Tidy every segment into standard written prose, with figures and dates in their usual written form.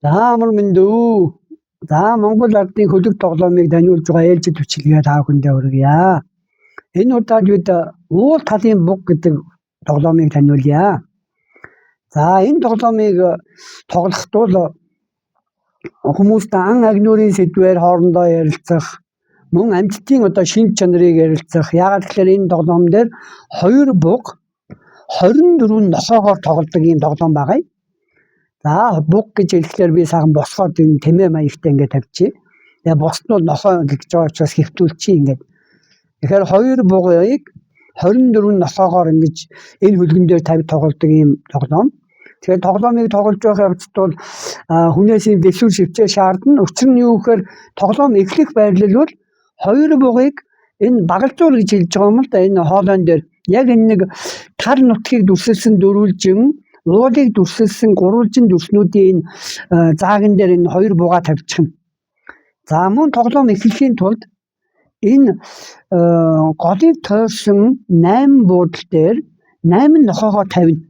За амар минь дүү. За Монгол ардын хөлөг тоглоомыг таниулж байгаа ээлжид хүчилгээ та бүхэндээ хүргье. Энэ удаад бид уул талын буг гэдэг тоглоомыг таниулъя. За энэ тоглоомыг тоглоход бол хүмүүстэй ан агнуурын сэдвээр хоорондоо ярилцах, мөн амьтдын шинж чанарыг ярилцах. Яагаад гэвэл энэ тоглоом дээр 2 буг 24 нохоогоор тоглодог ийм тоглоом байгаа. За буг гэж хэлэхээр би сайхан босгоод энэ тэмээ маягтай ингээд тавьчих. Тэгээ босд нь бол нохоо гэж байгаа учраас хэвтүүлчих ингээд. Тэгэхээр 2 бугыг 24 нохоогоор ингэж энэ хөлгөн дээр тавь тоглодог ийм тоглоом. Тэгэхээр тоглоомыг тоглож байх явцад бол хүнээс ийм дэвшүүр шивчээ шаардна. Учир нь юу гэхээр тоглоом эхлэх байрлал бол 2 бугыг энэ багалзуур гэж хэлж байгаа юм л да. Энэ хоолойн дээр яг энэ нэг тар нутгийг дүрсэлсэн дөрвөлжин уулыг дүрсэлсэн гурвалжин дүрснүүдийн зааган дээр энэ 2 бугаа тавьчихна. За мөн тоглоом эхлэхийн тулд энэ голыг тойрсон 8 буудал дээр 8 нохоогоо тавина.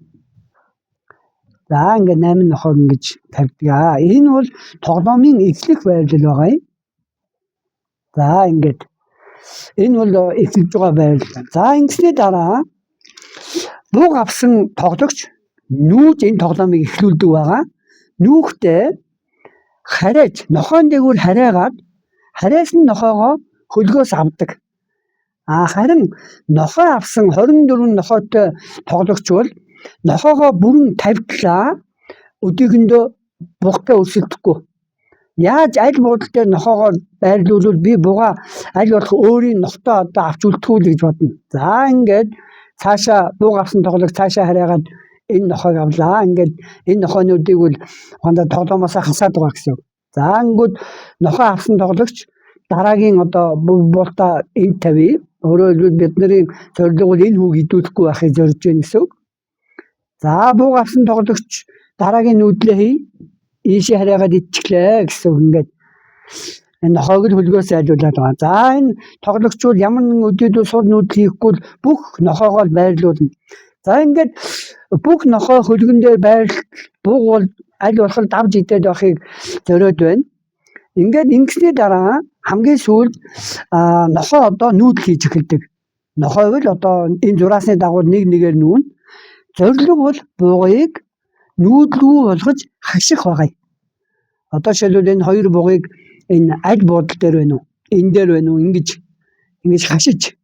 За ингээд 8 нохоог ингэж тавьдаг. Энэ бол тоглоомын эхлэх байрлал байгаа юм. За ингээд энэ бол эхэлж байгаа байрлал. За ингэсний дараа буг авсан тоглогч нүүж энэ тоглоомыг эхлүүлдэг байгаа. Нүүхдээ харайж нохоон дээгүүр харайгаад харайс нь нохоогоо хөлгөөс авдаг. Харин нохоо авсан 24 нохоотой тоглогч бол нохоогоо бүрэн тавьтлаа өдийгөндөө бугтаа өрсөлдөхгүй. Яаж аль буудал дээр нохоогоо байрлуулвал би бугаа аль болох өөрийн нохтой авч үлдэхгүй л гэж бодно. За ингээд цаашаа буг авсан тоглогч цаашаа харайгаад энэ нохоог авлаа. Ингээд энэ нохоонуудыг бол хондоо тоглоомоос хасаад байгаа гэсэн үг. За ингээд нохоо авсан тоглогч дараагийн буултаа энд тавья. Өөрөөр хэлбэл бидний зорилго бол энэ хүүг идүүлэхгүй байхыг зорж байна гэсэн үг. За буг авсан тоглогч дараагийн нүүдлээ хий. Ийшээ харайгаад идчихлээ гэсэн үг. Ингээд энэ нохоог л хөлгөөс айлуулад байгаа. За энэ тоглогчууд ямар нэгэн өдөөд сул нүүдэл хийхгүй бүх нохоогоо байрлуулна. За ингээд бүх нохоо хөлгөн дээр буг бол аль болох давж идээд байхыг зориод байна. Ингээд ингэсний дараа хамгийн сүүлд нохоо нүүдэл хийж эхэлдэг. Нохоо бол энэ зураасны дагуу нэг нэгээр нүүн. Зорилго бол бугыг нүүдлгүй болгож хаших байгаа. Жишээлбэл энэ 2 бугыг энэ аль буудал дээр байна уу? Энэ дээр байна уу? Ингэж хашиж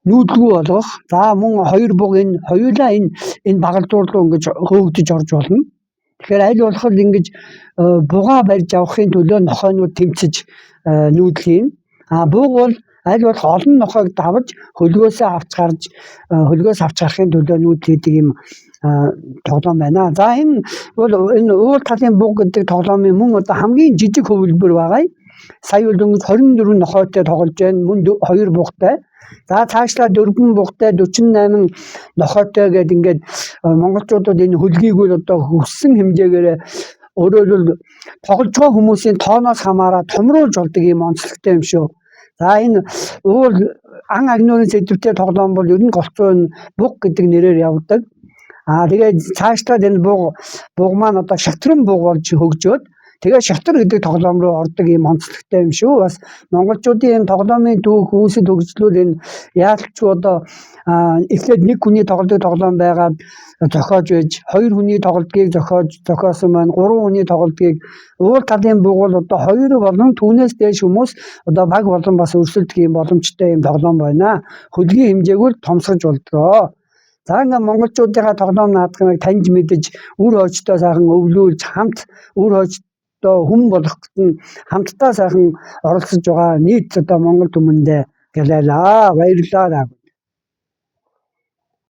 нүүдлгүй болгох. За мөн 2 буг энэ хоёулаа энэ багалзуур руу ингэж хөөгдөж орж болно. Тэгэхээр аль болох ингэж бугаа барьж авахын төлөө нохоонууд тэмцэж нүүдэл хийн. Буг бол аль болох олон нохоог давж хөлгөөс авч гарахын төлөө нүүдэл хийдэг юм тоглоом байна. За энэ бол энэ уул талын буг гэдэг тоглоомын мөн хамгийн жижиг хөвлбөр байгаа. Сая бол 24 нохойтой тоглож байна. Мөн 2 бугтай. За цаашлаа 4 бугтай 48 нохойтой гэдэг ингээд монголчуудад энэ хөлгийг бол хүссэн хэмжээгээр өөрөөр тоглож байгаа хүмүүсийн тооноос хамаараа томруулж болдог юм онцлогтой юм шүү. За энэ уул ан агнуурын сэдвтэй тоглоом бол ер нь голцоо буг гэдэг нэрээр явдаг. Тэгээд цаашлаад энэ буг маань шатран буг болж хөгжөөд тэгээ шатар гэдэг тоглоом руу ордог юм онцлогтой юм шүү. Бас монголчуудын энэ тоглоомын түүх үүсэл хөгжлөл энэ яалтчгүй эхлээд нэг хүний тоглодог тоглоом байгаад зохиож байж 2 хүний тоглодгийг зохиосон байна. 3 хүний тоглодгийг уул талын буг бол 2 болон түүнээс дээш хүмүүс баг болон бас өрсөлдөх юм боломжтой юм тоглоом байна. Хөлгийн хэмжээг бол томсгож болдгоо. За ингээд монголчуудынхаа тоглоом наадмыг таньж мэдэж үр хойчтой сайхан өвлүүлж хамт үр хойчтой хүм болгоход нь хамтдаа сайхан оролцож байгаа нийт монгол түмэндээ гэлээлаа. Баярлалаа.